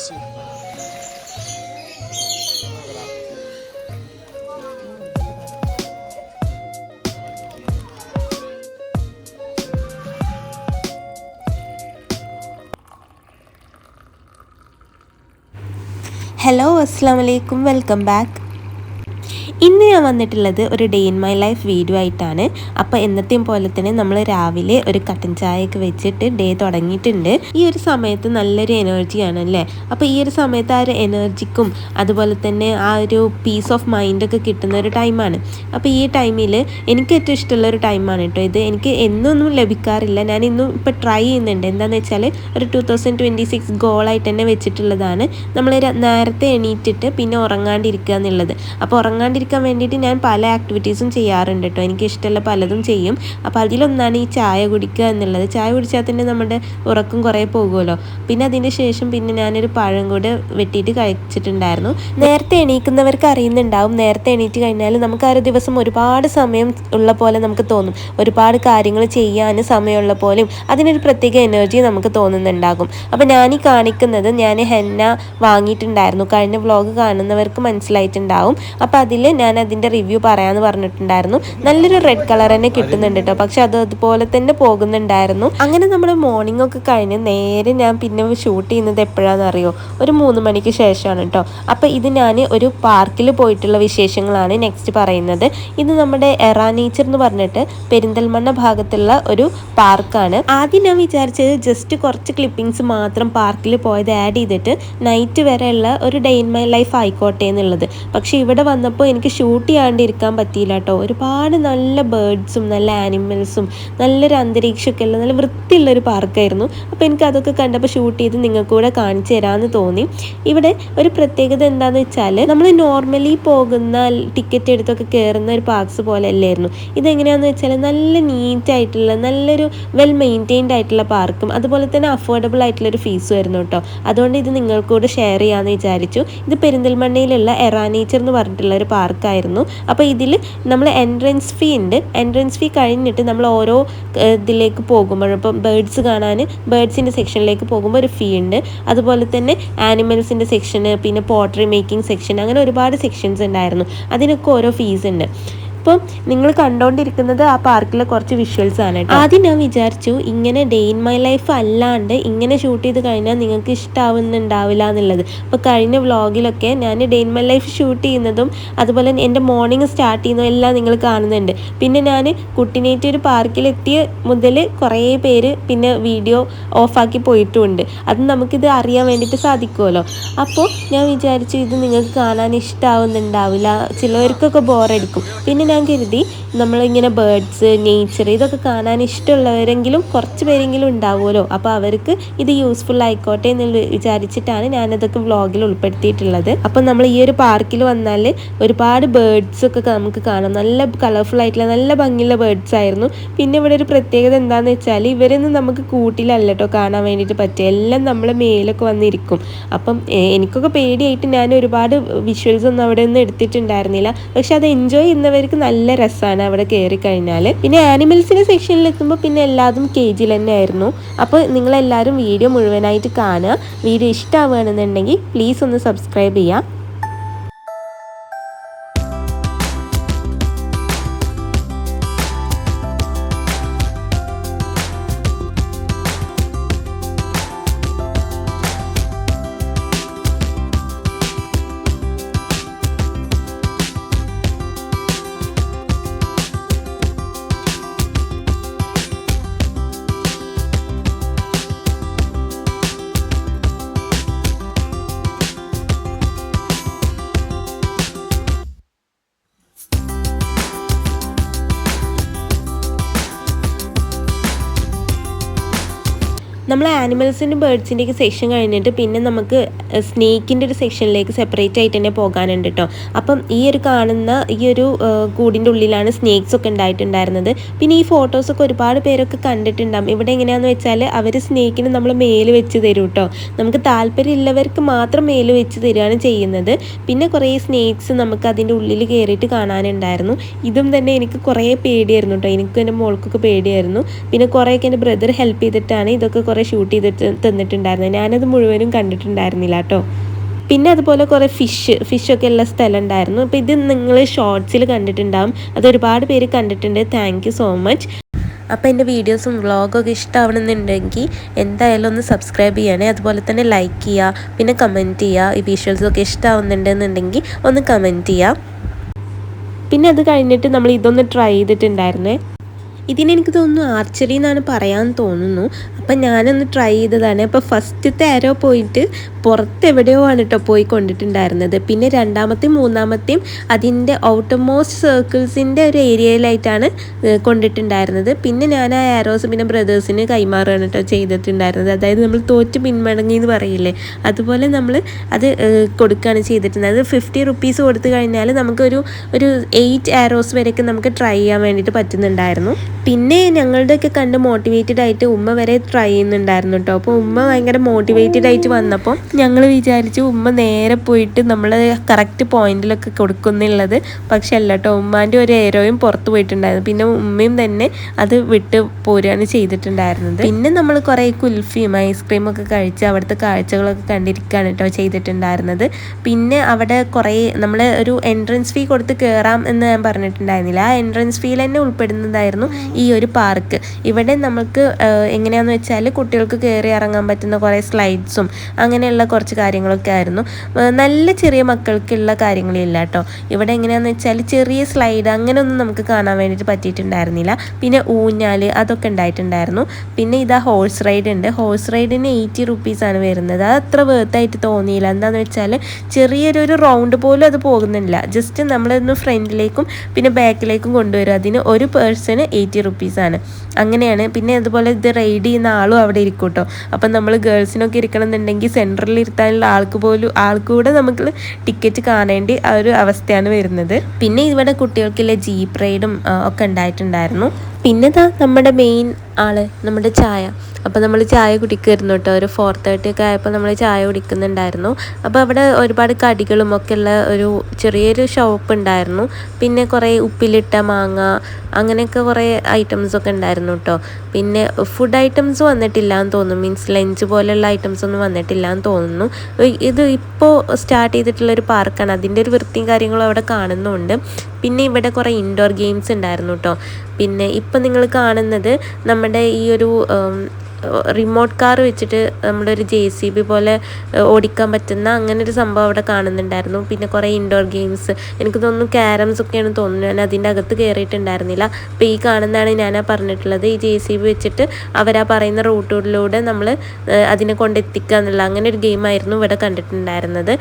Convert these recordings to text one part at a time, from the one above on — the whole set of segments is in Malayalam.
ഹലോ, അസ്സലാമു അലൈക്കും, വെൽക്കം ബാക്ക്. ഇന്ന് ഞാൻ വന്നിട്ടുള്ളത് ഒരു day in my life video ആയിട്ടാണ്. അപ്പോൾ എന്നത്തെയും പോലെ തന്നെ നമ്മൾ രാവിലെ ഒരു കട്ടൻ ചായയൊക്കെ വെച്ചിട്ട് ഡേ തുടങ്ങിയിട്ടുണ്ട്. ഈ ഒരു സമയത്ത് നല്ലൊരു എനർജിയാണ് അല്ലേ. അപ്പോൾ ഈ ഒരു സമയത്ത് ആ ഒരു എനർജിക്കും അതുപോലെ തന്നെ ആ ഒരു പീസ് ഓഫ് മൈൻഡൊക്കെ കിട്ടുന്ന ഒരു ടൈമാണ്. അപ്പോൾ ഈ ടൈമിൽ എനിക്ക് ഏറ്റവും ഇഷ്ടമുള്ള ഒരു ടൈമാണ് കേട്ടോ ഇത്. എനിക്ക് എന്നൊന്നും ലഭിക്കാറില്ല. ഞാൻ ഇന്നും ഇപ്പോൾ ട്രൈ ചെയ്യുന്നുണ്ട്. എന്താണെന്ന് വെച്ചാൽ ഒരു 2026 ഗോളായിട്ട് തന്നെ വെച്ചിട്ടുള്ളതാണ്. നമ്മൾ നേരത്തെ എണീറ്റിട്ട് പിന്നെ ഉറങ്ങാണ്ടിരിക്കുക എന്നുള്ളത്. അപ്പോൾ ഉറങ്ങാണ്ടിരിക്കാൻ വേണ്ടിയിട്ട് ഞാൻ പല ആക്ടിവിറ്റീസും ചെയ്യാറുണ്ട് കേട്ടോ. എനിക്ക് ഇഷ്ടമുള്ള പലതും ചെയ്യും. അപ്പോൾ അതിലൊന്നാണ് ഈ ചായ കുടിക്കുക എന്നുള്ളത്. ചായ കുടിച്ചാൽ തന്നെ നമ്മുടെ ഉറക്കം കുറേ പോകുമല്ലോ. പിന്നെ അതിന് ശേഷം പിന്നെ ഞാനൊരു പഴം കൂടെ വെട്ടിയിട്ട് കഴിച്ചിട്ടുണ്ടായിരുന്നു. നേരത്തെ എണീക്കുന്നവർക്ക് അറിയുന്നുണ്ടാവും, നേരത്തെ എണീറ്റ് കഴിഞ്ഞാൽ നമുക്ക് ആ ഒരു ദിവസം ഒരുപാട് സമയം ഉള്ള പോലെ നമുക്ക് തോന്നും. ഒരുപാട് കാര്യങ്ങൾ ചെയ്യാൻ സമയമുള്ള പോലെയും അതിനൊരു പ്രത്യേക എനർജി നമുക്ക് തോന്നുന്നുണ്ടാകും. അപ്പോൾ ഞാനീ കാണിക്കുന്നത് ഞാൻ ഹെന്ന വാങ്ങിയിട്ടുണ്ടായിരുന്നു. കഴിഞ്ഞ വ്ളോഗ് കാണുന്നവർക്ക് മനസ്സിലായിട്ടുണ്ടാവും. അപ്പോൾ അതിൽ ഞാൻ അതിൻ്റെ റിവ്യൂ പറയാമെന്ന് പറഞ്ഞിട്ടുണ്ടായിരുന്നു. നല്ലൊരു റെഡ് കളർ തന്നെ കിട്ടുന്നുണ്ട് കേട്ടോ. പക്ഷെ അത് അതുപോലെ തന്നെ പോകുന്നുണ്ടായിരുന്നു. അങ്ങനെ നമ്മൾ മോർണിംഗ് ഒക്കെ കഴിഞ്ഞ് നേരെ ഞാൻ പിന്നെ ഷൂട്ട് ചെയ്യുന്നത് എപ്പോഴാണെന്ന് അറിയോ? ഒരു 3 മണിക്ക് ശേഷമാണ് കേട്ടോ. അപ്പോൾ ഇത് ഞാൻ ഒരു പാർക്കിൽ പോയിട്ടുള്ള വിശേഷങ്ങളാണ് നെക്സ്റ്റ് പറയുന്നത്. ഇത് നമ്മുടെ എറാ നേച്ചർ എന്ന് പറഞ്ഞിട്ട് പെരിന്തൽമണ്ണ ഭാഗത്തുള്ള ഒരു പാർക്കാണ്. ആദ്യം ഞാൻ വിചാരിച്ചത് ജസ്റ്റ് കുറച്ച് ക്ലിപ്പിങ്സ് മാത്രം പാർക്കിൽ പോയത് ആഡ് ചെയ്തിട്ട് നൈറ്റ് വരെയുള്ള ഒരു ഡേ ഇൻ മൈ ലൈഫ് ആയിക്കോട്ടെ എന്നുള്ളത്. പക്ഷെ ഇവിടെ വന്നപ്പോൾ എനിക്ക് ഷൂട്ട് ചെയ്യാണ്ടിരിക്കാൻ പറ്റിയില്ല കേട്ടോ. ഒരുപാട് നല്ല ബേർഡ്സും നല്ല ആനിമൽസും നല്ലൊരു അന്തരീക്ഷമൊക്കെ ഉള്ള നല്ല വൃത്തിയുള്ളൊരു പാർക്കായിരുന്നു. അപ്പോൾ എനിക്ക് അതൊക്കെ കണ്ടപ്പോൾ ഷൂട്ട് ചെയ്ത് നിങ്ങൾക്ക് കൂടെ കാണിച്ചു തരാമെന്ന് തോന്നി. ഇവിടെ ഒരു പ്രത്യേകത എന്താണെന്ന് വെച്ചാൽ നമ്മൾ നോർമലി പോകുന്ന ടിക്കറ്റ് എടുത്തൊക്കെ കയറുന്ന ഒരു പാർക്സ് പോലെ അല്ലായിരുന്നു. ഇതെങ്ങനെയാണെന്ന് വെച്ചാൽ നല്ല നീറ്റായിട്ടുള്ള നല്ലൊരു വെൽ മെയിൻറ്റെയിൻഡ് ആയിട്ടുള്ള പാർക്കും അതുപോലെ തന്നെ അഫോർഡബിൾ ആയിട്ടുള്ളൊരു ഫീസും ആയിരുന്നു കേട്ടോ. അതുകൊണ്ട് ഇത് നിങ്ങൾക്കൂടെ ഷെയർ ചെയ്യാമെന്ന് വിചാരിച്ചു. ഇത് പെരിന്തൽമണ്ണയിലുള്ള എറാ നേച്ചർ എന്ന് പറഞ്ഞിട്ടുള്ള ഒരു പാർക്കായിരുന്നു. അപ്പോൾ ഇതിൽ നമ്മൾ എൻട്രൻസ് ഫീ ഉണ്ട്. എൻട്രൻസ് ഫീ കഴിഞ്ഞിട്ട് നമ്മൾ ഓരോ ഇതിലേക്ക് പോകുമ്പോൾ ഇപ്പം ബേർഡ്സ് കാണാൻ ബേർഡ്സിൻ്റെ സെക്ഷനിലേക്ക് പോകുമ്പോൾ ഒരു ഫീ ഉണ്ട്. അതുപോലെ തന്നെ ആനിമൽസിൻ്റെ സെക്ഷന്, പിന്നെ പോട്ടറി മേക്കിംഗ് സെക്ഷൻ, അങ്ങനെ ഒരുപാട് സെക്ഷൻസ് ഉണ്ടായിരുന്നു. അതിനൊക്കെ ഓരോ ഫീസ് ഉണ്ട്. ഇപ്പം നിങ്ങൾ കണ്ടുകൊണ്ടിരിക്കുന്നത് ആ പാർക്കിലെ കുറച്ച് വിഷ്വൽസ് ആണ് കേട്ടോ. ആദ്യം ഞാൻ വിചാരിച്ചു ഇങ്ങനെ ഡേ ഇൻ മൈ ലൈഫ് അല്ലാണ്ട് ഇങ്ങനെ ഷൂട്ട് ചെയ്ത് കഴിഞ്ഞാൽ നിങ്ങൾക്ക് ഇഷ്ടമാവുന്നുണ്ടാവില്ല എന്നുള്ളത്. അപ്പോൾ കഴിഞ്ഞ വ്ളോഗിലൊക്കെ ഞാൻ day in my life shoot ചെയ്യുന്നതും അതുപോലെ എൻ്റെ മോർണിംഗ് സ്റ്റാർട്ട് ചെയ്യുന്നതും എല്ലാം നിങ്ങൾ കാണുന്നുണ്ട്. പിന്നെ ഞാൻ കുട്ടിനേറ്റ് ഒരു പാർക്കിലെത്തിയ മുതൽ കുറേ പേര് പിന്നെ വീഡിയോ ഓഫാക്കി പോയിട്ടുമുണ്ട്. അത് നമുക്കിത് അറിയാൻ വേണ്ടിയിട്ട് സാധിക്കുമല്ലോ. അപ്പോൾ ഞാൻ വിചാരിച്ചു ഇത് നിങ്ങൾക്ക് കാണാൻ ഇഷ്ടമാവുന്നുണ്ടാവില്ല, ചിലവർക്കൊക്കെ ബോറടിക്കും. പിന്നെ ഞാൻ കരുതി നമ്മളിങ്ങനെ ബേർഡ്സ്, നേച്ചർ ഇതൊക്കെ കാണാൻ ഇഷ്ടമുള്ളവരെങ്കിലും കുറച്ച് പേരെങ്കിലും ഉണ്ടാവുമല്ലോ. അപ്പോൾ അവർക്ക് ഇത് യൂസ്ഫുൾ ആയിക്കോട്ടെ എന്ന് വിചാരിച്ചിട്ടാണ് ഞാനതൊക്കെ വ്ളോഗിൽ ഉൾപ്പെടുത്തിയിട്ടുള്ളത്. അപ്പം നമ്മൾ ഈ ഒരു പാർക്കിൽ വന്നാൽ ഒരുപാട് ബേർഡ്സൊക്കെ നമുക്ക് കാണാം. നല്ല കളർഫുൾ ആയിട്ടുള്ള നല്ല ഭംഗിയുള്ള ബേർഡ്സ് ആയിരുന്നു. പിന്നെ ഇവിടെ ഒരു പ്രത്യേകത എന്താണെന്ന് വെച്ചാൽ ഇവരൊന്നും നമുക്ക് കൂട്ടിലല്ല കേട്ടോ കാണാൻ വേണ്ടിയിട്ട് പറ്റുക. എല്ലാം നമ്മളെ മേലൊക്കെ വന്നിരിക്കും. അപ്പം എനിക്കൊക്കെ പേടിയായിട്ട് ഞാൻ ഒരുപാട് വിഷ്വൽസ് ഒന്നും അവിടെ ഒന്നും എടുത്തിട്ടുണ്ടായിരുന്നില്ല. പക്ഷെ അത് എൻജോയ് ചെയ്യുന്നവർക്ക് നല്ല രസമാണ് അവിടെ കയറി കഴിഞ്ഞാൽ. പിന്നെ ആനിമൽസിൻ്റെ സെക്ഷനിൽ എത്തുമ്പോൾ പിന്നെ എല്ലാതും കേജിൽ തന്നെ ആയിരുന്നു. അപ്പോൾ നിങ്ങളെല്ലാവരും വീഡിയോ മുഴുവനായിട്ട് കാണുക. വീഡിയോ ഇഷ്ടമാവുകയാണെന്നുണ്ടെങ്കിൽ പ്ലീസ് ഒന്ന് സബ്സ്ക്രൈബ് ചെയ്യുക. നമ്മൾ ആനിമൽസിൻ്റെ ബേർഡ്സിൻ്റെയൊക്കെ സെക്ഷൻ കഴിഞ്ഞിട്ട് പിന്നെ നമുക്ക് സ്നേക്കിൻ്റെ ഒരു സെക്ഷനിലേക്ക് സെപ്പറേറ്റ് ആയിട്ട് തന്നെ പോകാനുണ്ട് കേട്ടോ. അപ്പം ഈ ഒരു കാണുന്ന ഈ ഒരു കൂടിൻ്റെ ഉള്ളിലാണ് സ്നേക്സ് ഒക്കെ ഉണ്ടായിട്ടുണ്ടായിരുന്നത്. പിന്നെ ഈ ഫോട്ടോസൊക്കെ ഒരുപാട് പേരൊക്കെ കണ്ടിട്ടുണ്ടാകും. ഇവിടെ എങ്ങനെയാണെന്ന് വെച്ചാൽ അവർ സ്നേക്കിന് നമ്മൾ മേല് വെച്ച് തരും കേട്ടോ. നമുക്ക് താല്പര്യമുള്ളവർക്ക് മാത്രം മേല് വെച്ച് തരികയാണ് ചെയ്യുന്നത്. പിന്നെ കുറേ സ്നേക്സ് നമുക്ക് അതിൻ്റെ ഉള്ളിൽ കയറിയിട്ട് കാണാനുണ്ടായിരുന്നു. ഇതും തന്നെ എനിക്ക് കുറേ പേടിയായിരുന്നു കേട്ടോ. എനിക്കും എൻ്റെ മോൾക്കൊക്കെ പേടിയായിരുന്നു. പിന്നെ കുറേയൊക്കെ എൻ്റെ ബ്രദർ ഹെൽപ്പ് ചെയ്തിട്ടാണ് ഇതൊക്കെ കുറേ കുറേ ഷൂട്ട് ചെയ്തിട്ട് തന്നിട്ടുണ്ടായിരുന്നു. ഞാനത് മുഴുവനും കണ്ടിട്ടുണ്ടായിരുന്നില്ല കേട്ടോ. പിന്നെ അതുപോലെ കുറേ ഫിഷൊക്കെ ഉള്ള സ്ഥലം ഉണ്ടായിരുന്നു. അപ്പോൾ ഇത് നിങ്ങൾ ഷോർട്സിൽ കണ്ടിട്ടുണ്ടാകും. അത് ഒരുപാട് പേര് കണ്ടിട്ടുണ്ട്. Thank you so much. അപ്പോൾ എൻ്റെ വീഡിയോസും വ്ളോഗൊക്കെ ഇഷ്ടമാവണമെന്നുണ്ടെങ്കിൽ എന്തായാലും ഒന്ന് സബ്സ്ക്രൈബ് ചെയ്യണേ. അതുപോലെ തന്നെ ലൈക്ക് ചെയ്യുക, പിന്നെ കമൻറ്റ് ചെയ്യുക. ഈ വിഷ്വൽസൊക്കെ ഇഷ്ടമാവുന്നുണ്ടെന്നുണ്ടെങ്കിൽ ഒന്ന് കമൻറ്റ് ചെയ്യുക. പിന്നെ അത് കഴിഞ്ഞിട്ട് നമ്മൾ ഇതൊന്ന് ട്രൈ ചെയ്തിട്ടുണ്ടായിരുന്നേ. ഇതിനെനിക്ക് തോന്നുന്നു ആർച്ചറി എന്നാണ് പറയാൻ തോന്നുന്നു. അപ്പം ഞാനൊന്ന് ട്രൈ ചെയ്തതാണ്. അപ്പോൾ ഫസ്റ്റത്തെ ആരോ പോയിട്ട് പുറത്തെവിടെയോ ആണ് കേട്ടോ പോയി കൊണ്ടിട്ടുണ്ടായിരുന്നത്. പിന്നെ രണ്ടാമത്തെയും മൂന്നാമത്തെയും അതിൻ്റെ ഔട്ടർമോസ്റ്റ് സർക്കിൾസിൻ്റെ ഒരു ഏരിയയിലായിട്ടാണ് കൊണ്ടിട്ടുണ്ടായിരുന്നത്. പിന്നെ ഞാൻ ആ ആരോസ് പിന്നെ ബ്രദേഴ്സിന് കൈമാറുകയാണ് കേട്ടോ ചെയ്തിട്ടുണ്ടായിരുന്നത്. അതായത് നമ്മൾ തോറ്റ് പിന്മടങ്ങി എന്ന് പറയില്ലേ, അതുപോലെ നമ്മൾ അത് കൊടുക്കുകയാണ് ചെയ്തിട്ടുണ്ടായത്. 50 റുപ്പീസ് കൊടുത്തു കഴിഞ്ഞാൽ നമുക്കൊരു 8 ആരോസ് വരെയൊക്കെ നമുക്ക് ട്രൈ ചെയ്യാൻ വേണ്ടിയിട്ട് പറ്റുന്നുണ്ടായിരുന്നു. പിന്നെ ഞങ്ങളുടെയൊക്കെ കണ്ട് മോട്ടിവേറ്റഡ് ആയിട്ട് ഉമ്മ വരെ ട്രൈ ചെയ്യുന്നുണ്ടായിരുന്നു കേട്ടോ. അപ്പോൾ ഉമ്മ ഭയങ്കര മോട്ടിവേറ്റഡ് ആയിട്ട് വന്നപ്പോൾ ഞങ്ങൾ വിചാരിച്ചു ഉമ്മ നേരെ പോയിട്ട് നമ്മൾ കറക്റ്റ് പോയിന്റിലൊക്കെ കൊടുക്കുന്നുള്ളത്. പക്ഷെ അല്ല കേട്ടോ, ഉമ്മാൻ്റെ ഒരു ഏരോയും പുറത്ത് പോയിട്ടുണ്ടായിരുന്നു. പിന്നെ ഉമ്മയും തന്നെ അത് വിട്ട് പോരുകയാണ് ചെയ്തിട്ടുണ്ടായിരുന്നത്. പിന്നെ നമ്മൾ കുറേ കുൽഫിയും ഐസ്ക്രീമൊക്കെ കഴിച്ച് അവിടുത്തെ കാഴ്ചകളൊക്കെ കണ്ടിരിക്കുകയാണ് കേട്ടോ ചെയ്തിട്ടുണ്ടായിരുന്നത്. പിന്നെ അവിടെ കുറേ നമ്മൾ ഒരു എൻട്രൻസ് ഫീ കൊടുത്ത് കയറാം എന്ന് ഞാൻ പറഞ്ഞിട്ടുണ്ടായിരുന്നില്ല. ആ എൻട്രൻസ് ഫീൽ തന്നെ ഉൾപ്പെടുന്നതായിരുന്നു ഈ ഒരു പാർക്ക്. ഇവിടെ നമുക്ക് എങ്ങനെയാണെന്ന് വെച്ചാൽ കുട്ടികൾക്ക് കയറി ഇറങ്ങാൻ പറ്റുന്ന കുറേ സ്ലൈഡ്സും അങ്ങനെയുള്ള കുറച്ച് കാര്യങ്ങളൊക്കെ ആയിരുന്നു. നല്ല ചെറിയ മക്കൾക്കുള്ള കാര്യങ്ങളില്ല കേട്ടോ. ഇവിടെ എങ്ങനെയാണെന്ന് വെച്ചാൽ ചെറിയ സ്ലൈഡ് അങ്ങനെയൊന്നും നമുക്ക് കാണാൻ വേണ്ടിയിട്ട് പറ്റിയിട്ടുണ്ടായിരുന്നില്ല. പിന്നെ ഊഞ്ഞാൽ അതൊക്കെ ഉണ്ടായിട്ടുണ്ടായിരുന്നു. പിന്നെ ഇതാ ഹോഴ്സ് റൈഡ് ഉണ്ട്. ഹോഴ്സ് റൈഡിന് 80 റുപ്പീസാണ് വരുന്നത്. അത് അത്ര വേർത്തായിട്ട് തോന്നിയില്ല. എന്താണെന്ന് വെച്ചാൽ ചെറിയൊരു റൗണ്ട് പോലും അത് പോകുന്നില്ല. ജസ്റ്റ് നമ്മളൊന്ന് ഫ്രണ്ടിലേക്കും പിന്നെ ബാക്കിലേക്കും കൊണ്ടുവരും. അതിന് ഒരു പേഴ്സണ് 80 റുപ്പീസാണ്. അങ്ങനെയാണ്. പിന്നെ അതുപോലെ ഇത് റൈഡ് ചെയ്യുന്ന ആളും അവിടെ ഇരിക്കും കേട്ടോ. അപ്പം നമ്മൾ ഗേൾസിനൊക്കെ ഇരിക്കണം എന്നുണ്ടെങ്കിൽ സെൻറ്ററിൽ ഇരുത്താനുള്ള ആൾക്കൂടെ നമുക്ക് ടിക്കറ്റ് കാണേണ്ടി ആ ഒരു അവസ്ഥയാണ് വരുന്നത്. പിന്നെ ഇവിടെ കുട്ടികൾക്കുള്ള ജീപ്പ് റൈഡും ഒക്കെ ഉണ്ടായിട്ടുണ്ടായിരുന്നു. പിന്നെ നമ്മുടെ മെയിൻ ആള് നമ്മുടെ ചായ. അപ്പോൾ നമ്മൾ ചായ കുടിക്കുമായിരുന്നു കേട്ടോ. ഒരു 4:30 ഒക്കെ ആയപ്പോൾ നമ്മൾ ചായ കുടിക്കുന്നുണ്ടായിരുന്നു. അപ്പോൾ അവിടെ ഒരുപാട് കടികളും ഒക്കെ ഉള്ള ഒരു ചെറിയൊരു ഷോപ്പ് ഉണ്ടായിരുന്നു. പിന്നെ കുറേ ഉപ്പിലിട്ട മാങ്ങ അങ്ങനെയൊക്കെ കുറേ ഐറ്റംസൊക്കെ ഉണ്ടായിരുന്നു കേട്ടോ. പിന്നെ ഫുഡ് ഐറ്റംസ് വന്നിട്ടില്ല എന്ന് തോന്നുന്നു. മീൻസ് ലഞ്ച് പോലെയുള്ള ഐറ്റംസ് ഒന്നും വന്നിട്ടില്ല എന്ന് തോന്നുന്നു. ഇത് ഇപ്പോൾ സ്റ്റാർട്ട് ചെയ്തിട്ടുള്ളൊരു പാർക്കാണ്. അതിൻ്റെ ഒരു വൃത്തിയും കാര്യങ്ങളും അവിടെ കാണുന്നുണ്ട്. പിന്നെ ഇവിടെ കുറേ ഇൻഡോർ ഗെയിംസ് ഉണ്ടായിരുന്നു കേട്ടോ. പിന്നെ ഇപ്പം നിങ്ങൾ കാണുന്നത് നമ്മുടെ ഈ ഒരു റിമോട്ട് കാർ വെച്ചിട്ട് നമ്മളൊരു JCB പോലെ ഓടിക്കാൻ പറ്റുന്ന അങ്ങനെ ഒരു സംഭവം അവിടെ കാണുന്നുണ്ടായിരുന്നു. പിന്നെ കുറേ ഇൻഡോർ ഗെയിംസ്, എനിക്ക് തോന്നുന്നു ക്യാരംസ് ഒക്കെയാണ് തോന്നുന്നു. ഞാൻ അതിൻ്റെ അകത്ത് കയറിയിട്ടുണ്ടായിരുന്നില്ല. അപ്പോൾ ഈ കാണുന്നതാണ് ഞാനാ പറഞ്ഞിട്ടുള്ളത്. ഈ JCB വെച്ചിട്ട് അവരാ പറയുന്ന റൂട്ടിലൂടെ നമ്മൾ അതിനെ കൊണ്ടെത്തിക്കുക എന്നുള്ള അങ്ങനെ ഒരു ഗെയിമായിരുന്നു ഇവിടെ കണ്ടിട്ടുണ്ടായിരുന്നത്.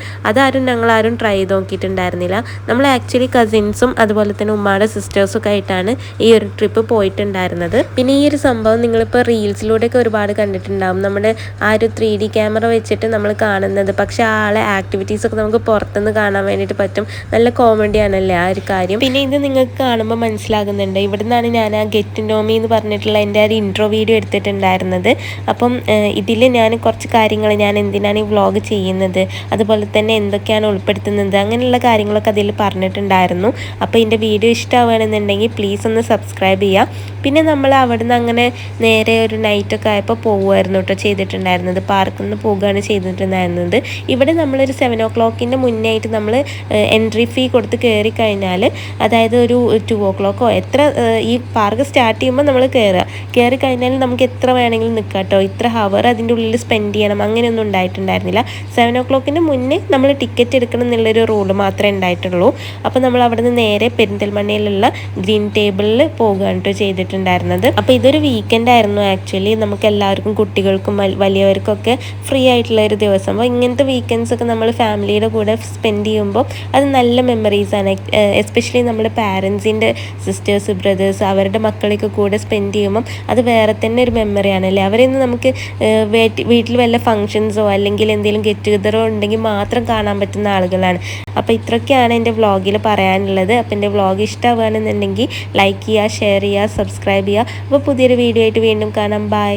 ഞങ്ങളാരും ട്രൈ ചെയ്ത് നോക്കിയിട്ടുണ്ടായിരുന്നില്ല. നമ്മൾ ആക്ച്വലി കസിൻസും അതുപോലെ തന്നെ ഉമ്മയുടെ സിസ്റ്റേഴ്സൊക്കെ ആയിട്ടാണ് ഈ ഒരു ട്രിപ്പ് പോയിട്ടുണ്ടായിരുന്നത്. പിന്നെ ഈ ഒരു സംഭവം നിങ്ങളിപ്പോൾ റീൽസിലൂടെയൊക്കെ ഒരുപാട് കണ്ടിട്ടുണ്ടാകും. നമ്മുടെ ആ ഒരു 3D ക്യാമറ വെച്ചിട്ട് നമ്മൾ കാണുന്നത്. പക്ഷെ ആളെ ആക്ടിവിറ്റീസൊക്കെ നമുക്ക് പുറത്തുനിന്ന് കാണാൻ വേണ്ടിയിട്ട് പറ്റും. നല്ല കോമഡിയാണല്ലേ ആ ഒരു കാര്യം. പിന്നെ ഇത് നിങ്ങൾക്ക് കാണുമ്പോൾ മനസ്സിലാകുന്നുണ്ട്. ഇവിടെ നിന്നാണ് ഞാൻ ആ ഗെറ്റ് നോമി എന്ന് പറഞ്ഞിട്ടുള്ള എൻ്റെ ഒരു ഇൻട്രോ വീഡിയോ എടുത്തിട്ടുണ്ടായിരുന്നത്. അപ്പം ഇതിൽ ഞാൻ കുറച്ച് കാര്യങ്ങൾ ഞാൻ എന്തിനാണ് ഈ വ്ളോഗ് ചെയ്യുന്നത്, അതുപോലെ തന്നെ എന്തൊക്കെയാണ് ഉൾപ്പെടുത്തുന്നത്, അങ്ങനെയുള്ള കാര്യങ്ങളൊക്കെ അതിൽ പറഞ്ഞിട്ടുണ്ടായിരുന്നു. അപ്പോൾ എൻ്റെ വീഡിയോ ഇഷ്ടമാവുകയാണെന്നുണ്ടെങ്കിൽ പ്ലീസ് ഒന്ന് സബ്സ്ക്രൈബ് ചെയ്യുക. പിന്നെ നമ്മൾ അവിടെ നിന്ന് അങ്ങനെ നേരെ ഒരു നൈറ്റൊക്കെ ആയപ്പോൾ പോവുമായിരുന്നു കേട്ടോ ചെയ്തിട്ടുണ്ടായിരുന്നത്. പാർക്കിൽ നിന്ന് പോവുകയാണ് ചെയ്തിട്ടുണ്ടായിരുന്നത്. ഇവിടെ നമ്മളൊരു 7 o'clock മുന്നേ ആയിട്ട് നമ്മൾ എൻട്രി ഫീ കൊടുത്ത് കയറി കഴിഞ്ഞാൽ, അതായത് ഒരു 2 o'clock എത്ര ഈ പാർക്ക് സ്റ്റാർട്ട് ചെയ്യുമ്പോൾ നമ്മൾ കയറി കഴിഞ്ഞാൽ നമുക്ക് എത്ര വേണമെങ്കിലും നിൽക്കാം കേട്ടോ. ഇത്ര ഹവർ അതിൻ്റെ ഉള്ളിൽ സ്പെൻഡ് ചെയ്യണം അങ്ങനെയൊന്നും ഉണ്ടായിട്ടുണ്ടായിരുന്നില്ല. 7 o'clock മുന്നേ നമ്മൾ ടിക്കറ്റ് എടുക്കണം എന്നുള്ളൊരു റൂള് മാത്രമേ ഉണ്ടായിട്ടുള്ളൂ. അപ്പോൾ നമ്മൾ അവിടെ നിന്ന് നേരെ പെരിന്തൽമണ്ണയിലുള്ള ഗ്രീൻ ടേബിളിൽ പോകുകയാണ് കേട്ടോ ചെയ്തിട്ടുണ്ടായിരുന്നത്. അപ്പോൾ ഇതൊരു വീക്കെൻഡ് ആയിരുന്നു ആക്ച്വലി. നമുക്ക് എല്ലാവർക്കും കുട്ടികൾക്കും വലിയവർക്കൊക്കെ ഫ്രീ ആയിട്ടുള്ള ഒരു ദിവസം. അപ്പോൾ ഇങ്ങനത്തെ വീക്കെൻഡ്സ് ഒക്കെ നമ്മൾ ഫാമിലിയുടെ കൂടെ സ്പെൻഡ് ചെയ്യുമ്പോൾ അത് നല്ല മെമ്മറീസാണ്. എസ്പെഷ്യലി നമ്മുടെ പാരൻസിൻ്റെ സിസ്റ്റേഴ്സ് ബ്രദേഴ്സ് അവരുടെ മക്കളൊക്കെ കൂടെ സ്പെൻഡ് ചെയ്യുമ്പം അത് വേറെ തന്നെ ഒരു മെമ്മറിയാണല്ലേ. അവരെയൊന്നും നമുക്ക് വീട്ടിൽ വല്ല ഫങ്ഷൻസോ അല്ലെങ്കിൽ എന്തെങ്കിലും ഗെറ്റ് ടുഗദറോ ഉണ്ടെങ്കിൽ മാത്രം കാണാൻ പറ്റുന്ന ആളുകളാണ്. അപ്പോൾ ഇത്രയൊക്കെയാണ് എൻ്റെ വ്ളോഗിൽ പറയാനുള്ളത്. അപ്പോൾ എൻ്റെ വ്ളോഗ് ഇഷ്ടമാവുകയാണെന്നുണ്ടെങ്കിൽ ലൈക്ക് ചെയ്യുക, ഷെയർ ചെയ്യുക, സബ്സ്ക്രൈബ് ചെയ്യുക. അപ്പോൾ പുതിയൊരു വീഡിയോ ആയിട്ട് വീണ്ടും കാണാം. ബൈ.